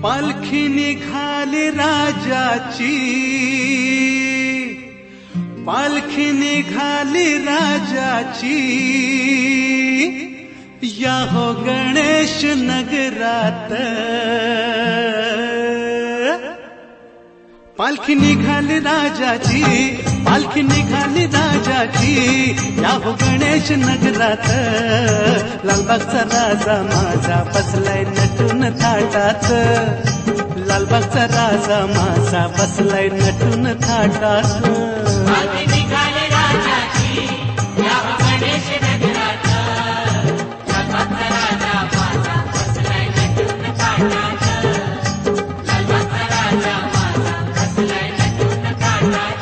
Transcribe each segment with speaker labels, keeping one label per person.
Speaker 1: पालखी निघाली राजाची, पालखी निघाली राजाची, या हो गणेश नगरात। पालखी निघाली राजाची, पालखी निघाली राजाची, या हो गणेश नगरात। लालबागचा राजा माझा बसलाय नटून थाटात, लालबागचा राजा माझा बसलाय नटून थाटात।
Speaker 2: पालखी निघाली राजाची, या हो गणेश नगरात। लालबागचा राजा माझा बसलाय नटून थाटात, लालबागचा राजा माझा बसलाय नटून थाटात।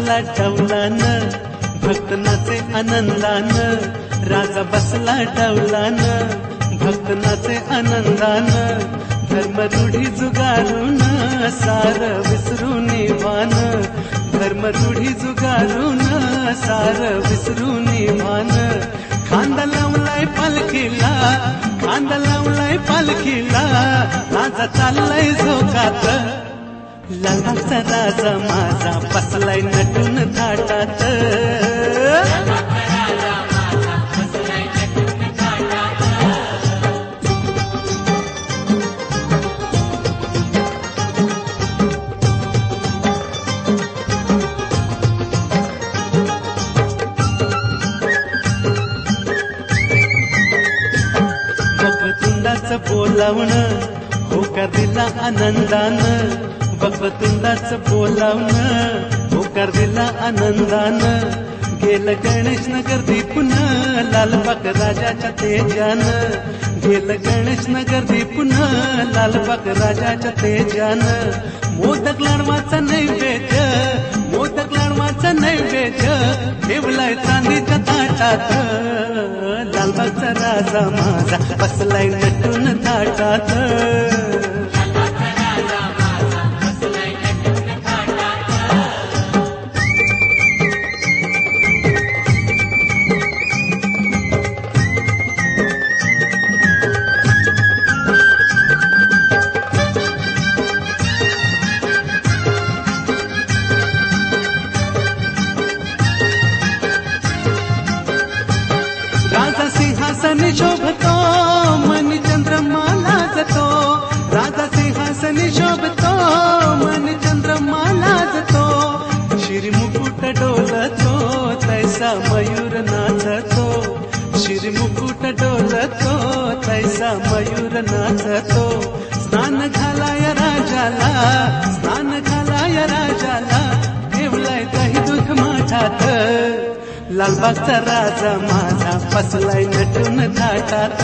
Speaker 1: बसला डौलान, भक्त नाचे आनंदान, राजा बसला डौलान, भक्त नाचे आनंदान, धर्म रूढी जुगारून सार विसरून वान, धर्म रूढी जुगारून सार विसरून वान, खांदा लावलाय पालखीला, खांदा लावलाय पालखीला, राजा चाललाय झोकात, लालबागचा राजा माझा बसलाय नटून थाटात, वक्रतुंडाचं बोलावणं होकार दिला आनंदान, वक्रतुंडाचं बोलावणं होकार दिला आनंदान, गेलं गणेश नगर दीपून लालबाग राजाच्या तेजान, गेलं गणेश नगर दीपून लालबाग राजाच्या तेजान, मोदक लाडवाचा नैवेद्य, मोदक लाडवाचा नैवेद्य ठेवलाय चांदीच्या ताटात, लालबागचा राजा माझा बसलाय नटून थाटात, राजा सिंहासन शोभतो मन चंद्रमा लाजतो, राजा सिंहासन शोभतो मन चंद्रमा लाजतो, शिरी मुकुट डोलतो तैसा मयूर नाचतो, शिरी मुकुट डोलतो तैसा मयूर नाचतो, स्नान घालाय राजाला, स्नान घालाय राजाला, ठेवलाय दही दूध माठात, लालबागचा राजा माझा बसलाय नटून थाटात,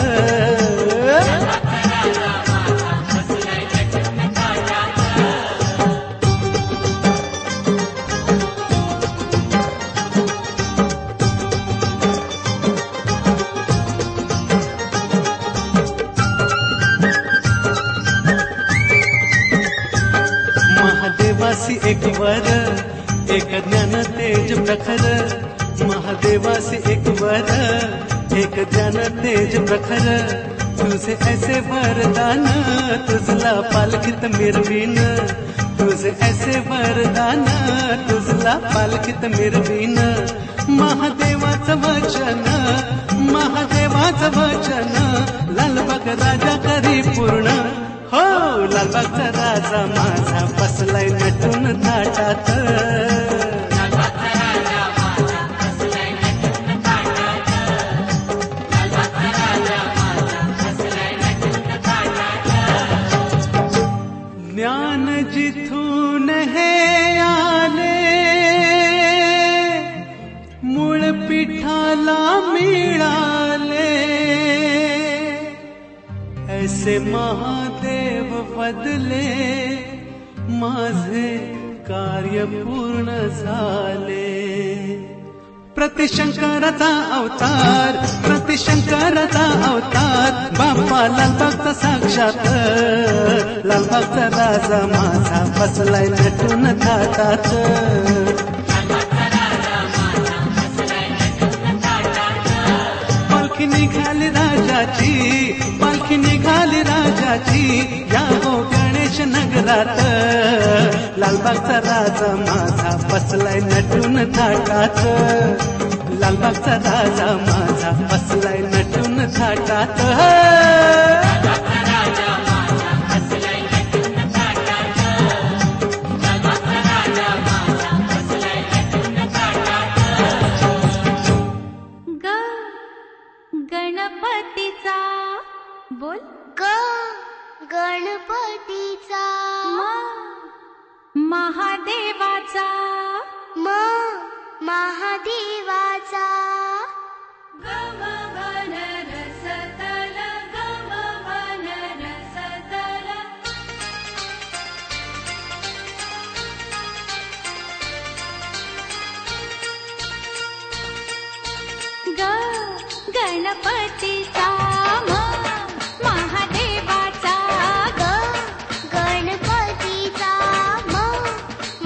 Speaker 1: महादेवासी एक वर एक ज्ञान तेज प्रखर, महादेवासी एक वर एक ज्ञान तेज प्रखर, तुझे ऐसे वरदान तुझला पालखीत मिरवीन, तुझे ऐसे वरदान तुझला पालखीत मिरवीन, महादेवाचं वचन, महादेवाचं वचन, लालबाग राजा करी पूर्ण, हो लालबागचा राजा माझा बसलाय नटून थाटात, ज्ञान जिथून हे आले मूळ पिठाला मिळाले, ऐसे महादेव बदले माझे कार्य पूर्ण झाले, प्रतिशंकराचा अवतार, प्रतिशंकराचा अवतार, बाप्पा लालबागचा साक्षात, लालबागचा राजा माझा बसलाय नटून थाटात, पालखी निघाली राजाची, पालखी निघाली राजाची, या हो गणेश नगरात, लालबागचा राजा माझा बसलाय नटून थाटात, लालबागचा राजा माझा बसलाय नटून थाटात,
Speaker 3: गणपतीचा बोल,
Speaker 4: ग गणपतीचा,
Speaker 3: महादेवाचा,
Speaker 4: म महादेवाचा,
Speaker 3: गम वन रसतल, गम वन रसतल, गणपतीचा म महादेवाचा ग गणपतीचा म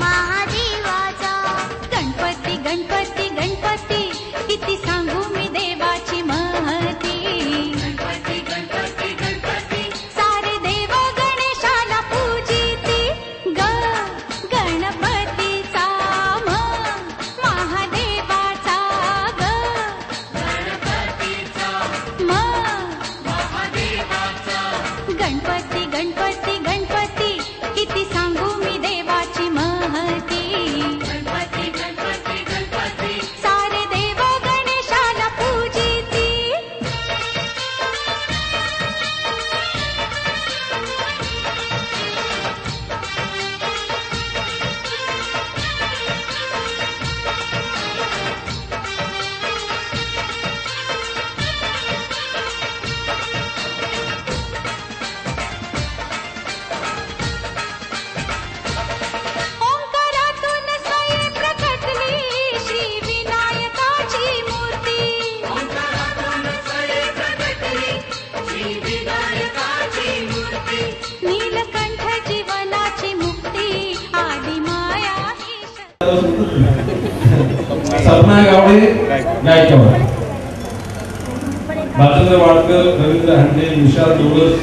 Speaker 3: महादेवाचा गणपती गणपती गणपती किती सांगू मी देवाची महती
Speaker 2: गणपती गणपती गणपती
Speaker 3: सारे देव गणेशाला पूजिती ग गणपतीचा म महादेवाचा ग
Speaker 2: गणपतीचा
Speaker 3: म
Speaker 2: महादेवाचा
Speaker 3: गणपती गणपती गणपती किती सांगू मी देवाची महती
Speaker 2: गणपती गणपती गणपती
Speaker 3: सारे देव गणेशाला पूजिती ओंकारातून स्वयं प्रकटली श्री विनायकाची मूर्ती
Speaker 2: ओंकारातून स्वयं प्रकटली श्री विनायकाची मूर्ती
Speaker 3: नीलकंठ जीवनाची मुक्ती आदि माया ईश
Speaker 4: सपना गावडे गायकवाड, भालचंद्र वाडकर, रवींद्र हांडे, विशाल डोळस,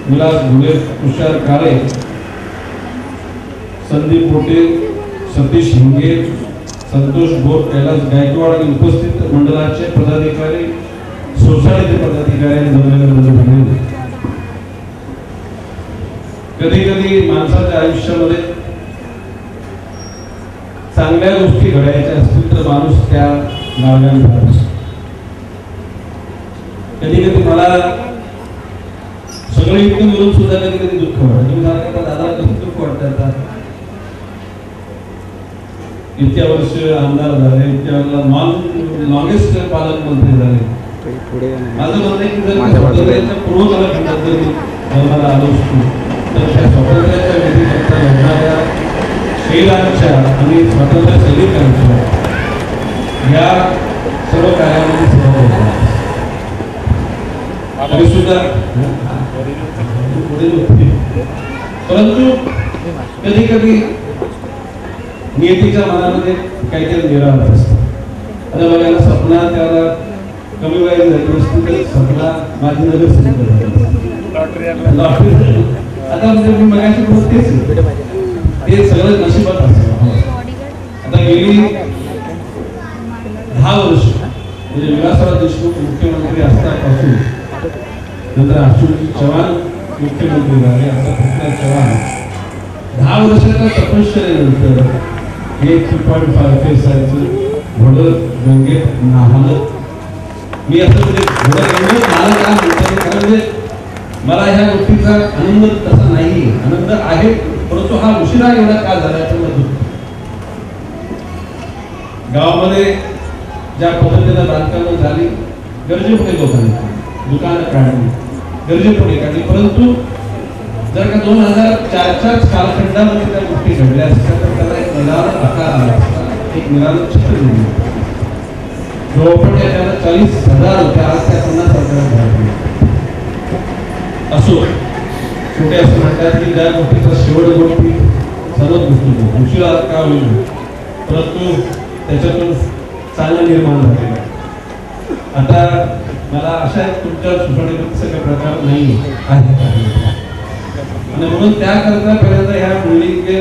Speaker 4: विलास घुले, तुषार काळे, संदीप पोटे, सतीश हिंगे, संतोष भोर, कैलास गायकवाड आणि उपस्थित मंडळाचे पदाधिकारी, सोसायटीचे पदाधिकारी आणि जमलेले कधी कधी माणसाच्या आयुष्यामध्ये चांगल्या गोष्टी घडायच्या असतील तर माणूस त्या मार्गाने जात असतो. कधी कधी मला सगळं इतकं मिळून सुद्धा कधी कधी दुःख वाटतं. तुम्ही सांगा दादा कसं दुःख वाटतं आता इतक्या वर्ष आमदार झाले, इतक्या लॉंगेस्ट पालकमंत्री झाले. माझं म्हणणं आहे की जर स्वातंत्र्याच्या पूर्वकाळाबद्दल मला आलो असतो तर त्या स्वातंत्र्याच्या वेदीकरता लढणाऱ्या शहीदांच्या आणि स्वातंत्र्य सैनिकांच्या या सर्व कार्यामध्ये सहभाग होता. तरी सुद्धा परंतु कधी कधी नियतीच्या मनामध्ये काहीतरी निराळा असतं. आता बघायला सपना त्याला कमी वयात झाली असती तर सपना माझी नजर आता म्हणजे मी मगाशी बोलतेच ते सगळं नशिबात असतं. आता गेली 10 वर्ष म्हणजे विलासराव देशमुख मुख्यमंत्री असल्यापासून नंतर अशोक चव्हाण मुख्यमंत्री झाले, आता पृथ्वीराज चव्हाण 10 वर्षाच्या तपश्चर्येनंतर हे 2.5 फेसायचं घोडं गंगेत नाहलं. मी असं म्हणजे घोडं गंगेत नाहलं का म्हणतो कारण म्हणजे मला ह्या गोष्टीचा आनंद तसा नाही, आनंद आहे परंतु हा उशिरा एवढा का झाला याच्यामध्ये गावामध्ये ज्या पद्धतीनं बांधकामं झाली गरजेपोटी लोकांनी दुकानं काढली, गरजेपोटी काढली. परंतु जर का 2004च्या कालखंडामध्ये त्या गोष्टी घडल्या असत्या तर त्याला एक निराळा आकार आला असता, एक निराळं चित्र दिलं. झोपड्या त्याला 40,000 होत्या, आज त्या 50,000 असो. छोटे असं म्हणतात की ज्या गोष्टीचा शेवट गोष्टी सर्वच गोष्टी उशिरा का होईल परंतु त्याच्यातून चांगलं निर्माण झालेलं. आता मला अशा तुमच्या सुचवणीमध्ये सगळे प्रकार नाही आहेत आणि म्हणून त्याकरता पहिल्यांदा ह्या मुलीचे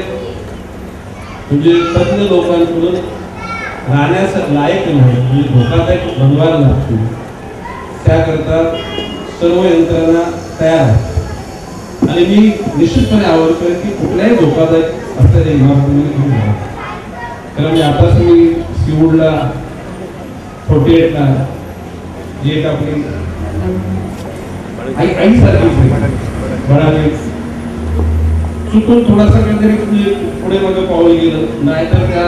Speaker 4: म्हणजे तज्ञ लोकांकडून राहण्याचं लायक नाही म्हणजे धोकादायक बनवायला लागतो. त्याकरता सर्व यंत्रणा तयार आहे आणि मी निश्चितपणे आवडतोय की कुठल्याही धोकादायक असलेल्या इमारतीमध्ये घेऊन जा. कारण आताच मी सीवूडला 48ला जी एक आपली आईसारखी बळाने चुकून थोडासा काहीतरी पुढे मागे पाऊल गेलं नाहीतर त्या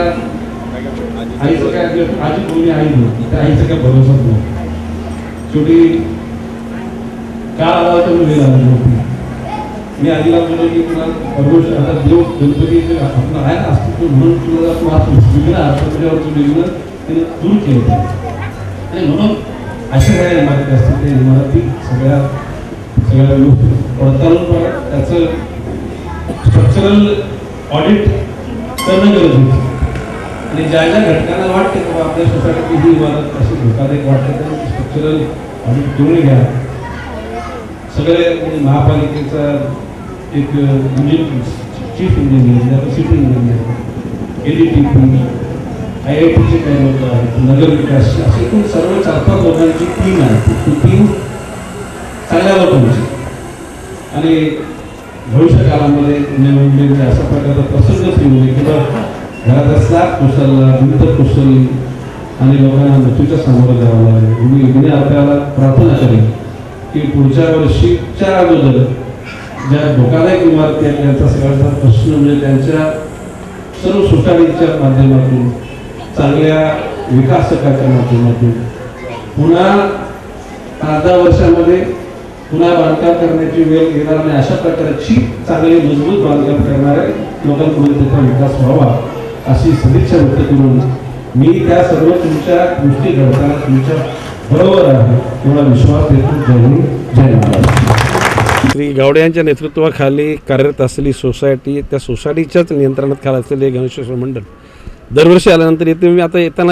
Speaker 4: आईचं काय आजी कोणी आई नव्हती त्या आईचा काय भरोसाच नव्हता. शेवटी काळ आला होता मुली आला नव्हती. मी आजीला बोललो की तुला परमेश्वर आता देव गणपती आपण आहे ना अस्तित्व म्हणून तुला विघ्न तुझ्यावर विघ्न त्याने दूर केलं आणि म्हणून अशा काही इमारती असतील त्या इमारती सगळ्या गोष्टी पडताळून त्याचं स्ट्रक्चरल ऑडिट करणं गरजेचं आहे. आणि ज्या घटकांना वाटते की आपल्या सोसायटीची ही इमारत अशी धोकादायक वाटते तर स्ट्रक्चरल ऑडिट करून घ्या. सगळे म्हणजे महापालिकेचा एक chief engineer, city engineer, LETP, IITचे काही लोक आहेत, नगर विकास असे एकूण सर्व 4-5 लोकांची टीम आहे. ती टीम चांगल्या लोकांची आणि भविष्य काळामध्ये म्हणजे अशा प्रकारचा प्रसंग येऊ नये किंवा घरात स्लॅब कोसळला, भिंत कोसळली आणि लोकांना मृत्यूच्या सामोरं जावं लागेल. मी आपल्याला प्रार्थना करेन की पुढच्या वर्षीच्या अगोदर ज्या धोकादायक इमारती आहेत त्यांचा सगळ्यांचा प्रश्न म्हणजे त्यांच्या सर्व सोसायटीच्या माध्यमातून चांगल्या विकासकाच्या माध्यमातून पुन्हा 5-10 वर्षामध्ये पुन्हा बांधकाम करण्याची वेळ येणार नाही अशा प्रकारची चांगली मजबूत बांधकाम करणाऱ्या लोकांकडून त्याचा विकास व्हावा अशी सदिच्छा व्यक्त करून मी त्या सर्व तुमच्या गोष्टी घडताना तुमच्या बरोबर आहे एवढा विश्वास देतो. जय हिंद, जय महाराष्ट्र.
Speaker 5: श्री गावडे यांच्या नेतृत्वाखाली कार्यरत असलेली सोसायटी, त्या सोसायटीच्याच नियंत्रणात खाली असलेले गणेशोत्सव मंडळ दरवर्षी आल्यानंतर इथे मी आता इथं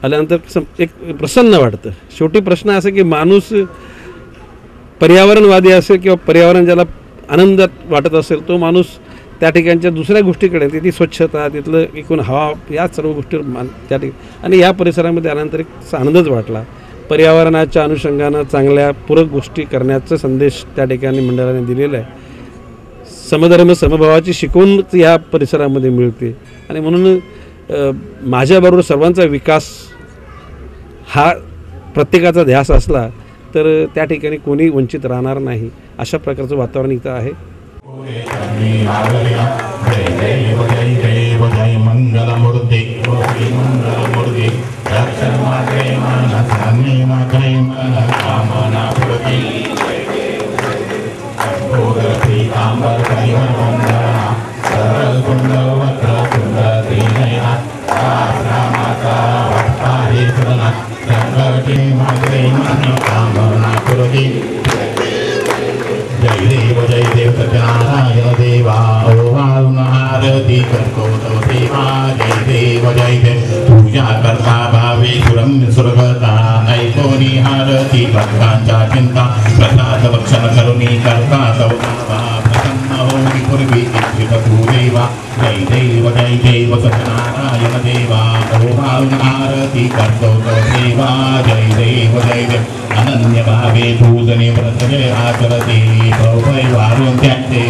Speaker 5: आल्यानंतर एक प्रसन्न वाटतं. शेवटी प्रश्न असा की माणूस पर्यावरणवादी असेल किंवा पर्यावरण ज्याला आनंदात वाटत असेल तो माणूस त्या ठिकाणच्या दुसऱ्या गोष्टीकडे ती स्वच्छता, तिथलं एकूण हवा, या सर्व गोष्टीवर त्या ठिकाणी आणि या परिसरामध्ये आल्यानंतर एक आनंदच वाटला. पर्यावरणाच्या अनुषंगानं चांगल्या पूरक गोष्टी करण्याचा संदेश त्या ठिकाणी मंडळाने दिलेला आहे. समधर्म समभावाची शिकवण या परिसरामध्ये मिळते आणि म्हणून माझ्याबरोबर सर्वांचा विकास हा प्रत्येकाचा ध्यास असला तर त्या ठिकाणी कोणी वंचित राहणार नाही अशा प्रकारचं वातावरण इथं आहे.
Speaker 6: मंगलमूर्ती जय देव सत्यनारायण देवा ओवाळून आरती करतो तो देवा. जय देव पूजा करता भावे सुरगता ऐकोनी आरती भक्तांच्या चिंता प्रसाद भक्षण करुणी करता प्रसन्न होई पूर्वी इच्छित तू देवा. जय देव सत्यनारायण देवा ओवाळून आरती करतो तो देवा. जय देव अनन्य भावे पूजने व्रतने आचरते प्रभय वारून त्यांचे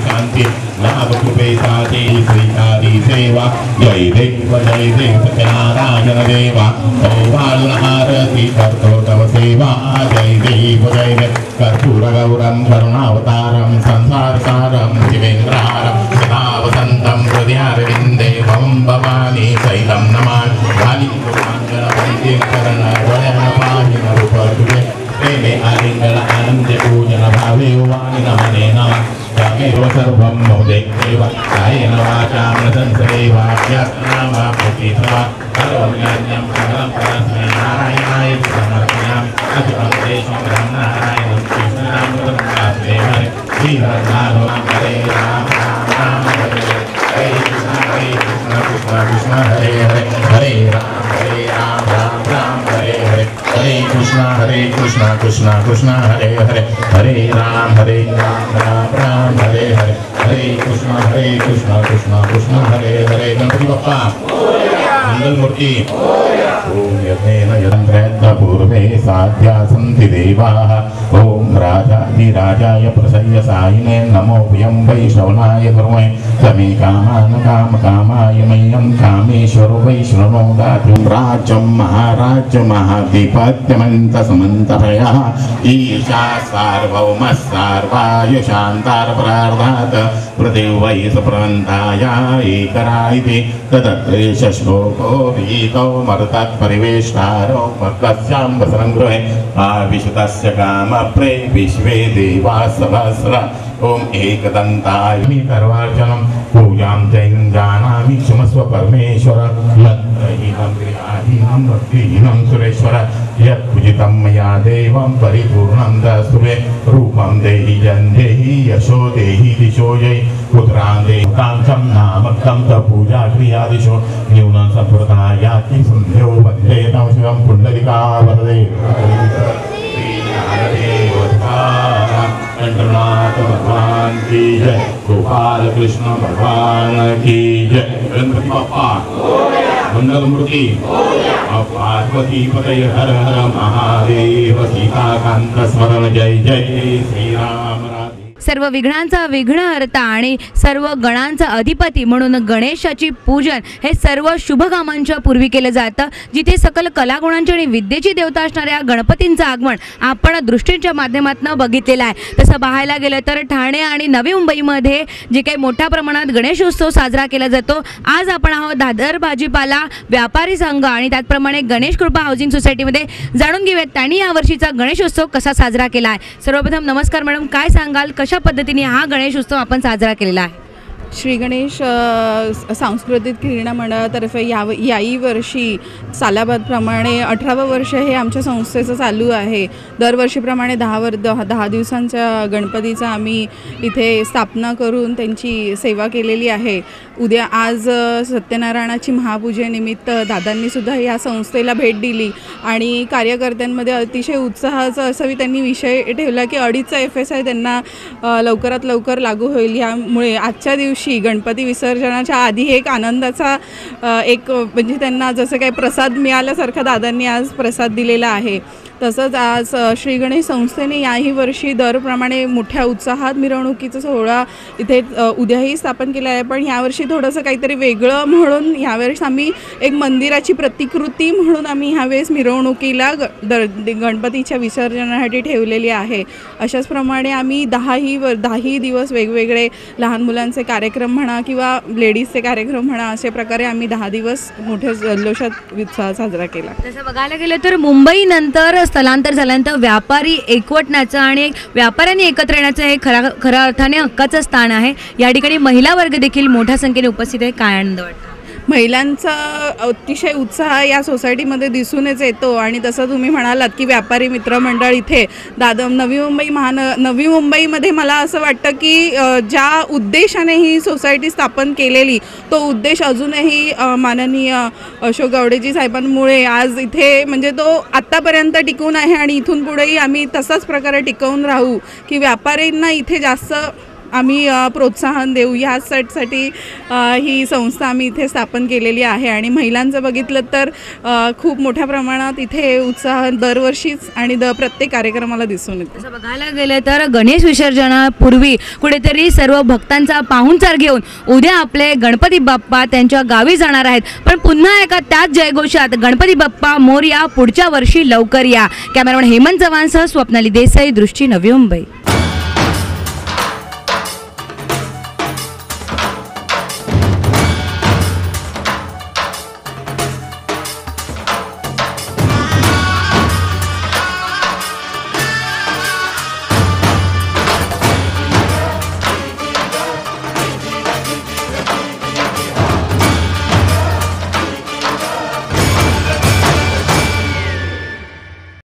Speaker 6: शांती लाभ कृपे साधे श्रीकारी सेवा. जय देव सत्यनारायण देवा ओवाळून आरती करतो तव सेवा. जय देव कर्पूर गौरम करुणावतारम संसारसारम शिवेंद्रारम सदा वसंतम हृदयारविंदे भवं भवानी शैलं नमामि. वाली प्रेमे आलिंगन आनंदे पूजन भावे वाणी नमने नमः. तमेव सर्वं मोदेव कायेन वाचा मृदंसदेवाभ्यस्नामाप्यतीत्वा करोम्यन्यं सकलं परस्मै नारायणाय समर्पयामि. अतिमन्त्रेषं रामनारायणं कृष्णनामृतं वासुदेवाय श्रीराम हरे राम राम हरे कृष्ण हरे हरे हरे राम राम हरे हरे हरे कृष्ण कृष्ण हरे हरे हरे राम राम हरे हरे हरे कृष्ण कृष्ण हरे हरे. गणपती बाप्पा मंगलमूर्ती. पूर्वे साध्या सन्ति देवाः. ओम राजाधिराजाय प्रसय्यसायिने नमो वयं वैष्णवनाय कुर्महे. समे कामान् कामकामाय मह्यं कामेश्वरो वैष्णवो राज्यं महाधिपत्यमन्तसमन्तभयः ईशा सार्वभौमः सार्वायुषान्तार्परार्धात् पृथिवै सप्रवन्ताय एकरायिति तदत्रेष श्लोको विहितो मरुतात् परिवेष्टारो मर्तस्यां वसनं गृहे आविशतस्य कामप्रे विश्वे देवाः सहस्र. ओम एकदन्ताय सर्वार्चनं पूजां च जाना करिष्यामि क्षमस्व परमेश्वर मन्त्रहीनं क्रियाहीनं भक्तिहीनं सुरेश्वर यत्पूजितं मया देवं परिपूर्णं दस्तुवे रूपं देहि जन्देहि यशो देहि दिशो जय पुत्रां देहि कांक्षं नामकं च पूजा क्रियादिशो न्यूनं संस्कृतायाति सुन्ध्यो वन्दे तं शिवं पुण्डलिका वरदे कंठनाथ भगवान की जय गोपाल कृष्ण भगवान की जय गणपति बप्पा मंगल मूर्ति पार्वती पतय हर हर महादेव सीताकांत स्मरण जय जय श्री राम राधे।
Speaker 7: सर्व विघ्नांचा विघ्नहर्ता आणि सर्व गणांचा अधिपती म्हणून गणेशाची पूजन हे सर्व शुभ कामांच्या पूर्वी केलं जातं। जिथे सकल कलागुणांची आणि विद्येची देवता असणाऱ्या गणपतींचं आगमन आपण दृष्टींच्या माध्यमातून बघितलेलं आहे। तसं पाहायला गेलं तर ठाणे आणि नवी मुंबईमध्ये जे काही मोठ्या प्रमाणात गणेशोत्सव साजरा केला जातो। आज आपण आहोत दादर भाजीपाला व्यापारी संघ आणि त्याचप्रमाणे गणेश कृपा हाऊसिंग सोसायटीमध्ये जाणून घेऊयात त्यांनी यावर्षीचा गणेशोत्सव कसा साजरा केला आहे। सर्वप्रथम नमस्कार मॅडम, काय सांगाल कशा पद्धतीने हा गणेश उत्सव आपण साजरा केलेला आहे?
Speaker 8: श्री गणेश सांस्कृतिक क्रीडा मंडळातर्फे याही वर्षी सालाबादप्रमाणे 18वं वर्ष हे आमच्या संस्थेचं चालू आहे। दरवर्षीप्रमाणे 10 दिवसांच्या गणपतीचा आम्ही इथे स्थापना करून त्यांची सेवा केलेली आहे। उद्या आज सत्यनारायणाची महापूजेनिमित्त दादांनीसुद्धा या संस्थेला भेट दिली आणि कार्यकर्त्यांमध्ये अतिशय उत्साहाचा असा त्यांनी विषय ठेवला की 2.5चा FSI त्यांना लवकरात लवकर लागू होईल। यामुळे आजच्या दिवशी गणपती विसर्जनाच्या आधी एक आनंदाचा एक म्हणजे त्यांना जसं काही प्रसाद मिळाल्यासारखा दादांनी आज प्रसाद दिलेला आहे। तसंच आज श्री गणेश संस्थेने याही वर्षी दरप्रमाणे मोठ्या उत्साहात मिरवणुकीचा सोहळा इथे उद्याही स्थापन केला आहे। पण यावर्षी थोडंसं काहीतरी वेगळं म्हणून यावेळेस आम्ही एक मंदिराची प्रतिकृती म्हणून आम्ही ह्यावेळेस मिरवणुकीला गणपतीच्या विसर्जनासाठी ठेवलेली आहे। अशाच प्रमाणे आम्ही 10 दिवस वेगवेगळे लहान मुलांचे कार्यक्रम म्हणा किंवा लेडीजचे कार्यक्रम म्हणा अशा प्रकारे आम्ही 10 दिवस मोठ्या जल्लोषात उत्साह साजरा केला।
Speaker 7: तसं बघायला गेलं तर मुंबईनंतर स्थलांतर झाल्यानंतर व्यापारी एकवटण्याचं आणि व्यापाऱ्यांनी एकत्र येण्याचं हे खऱ्या अर्थाने हक्काचं स्थान आहे। या ठिकाणी महिला वर्ग देखील मोठ्या संख्येने उपस्थित आहे। काय आनंद वाटतो?
Speaker 8: महिलांचा अतिशय उत्साह या सोसायटीमध्ये दिसूनच येतो आणि तसं तुम्ही म्हणालात की व्यापारी मित्रमंडळ इथे नवी मुंबईमध्ये मला असं वाटतं की ज्या उद्देशाने ही सोसायटी स्थापन केलेली तो उद्देश अजूनही माननीय अशोक गावडेजी साहेबांमुळे आज इथे म्हणजे तो आत्तापर्यंत टिकून आहे आणि इथून पुढेही आम्ही तसाच प्रकारे टिकवून राहू की व्यापाऱ्यांना इथे जास्त आम्ही प्रोत्साहन देऊ यासाठी ही संस्था आम्ही इथे स्थापन केलेली आहे। आणि महिलांचं बघितलं तर खूप मोठ्या प्रमाणात इथे उत्साह दरवर्षीच आणि प्रत्येक कार्यक्रमाला दिसून येतो।
Speaker 7: असं बघायला गेलं तर गणेश विसर्जनापूर्वी कुठेतरी सर्व भक्तांचा पाहुणचार घेऊन उद्या आपले गणपती बाप्पा त्यांच्या गावी जाणार आहेत। पण पुन्हा एका त्याच जयघोषात गणपती बाप्पा मोरया, पुढच्या वर्षी लवकर या। कॅमेरामॅन हेमंत चव्हाणसह स्वप्नाली देसाई, दृष्टी, नवी मुंबई।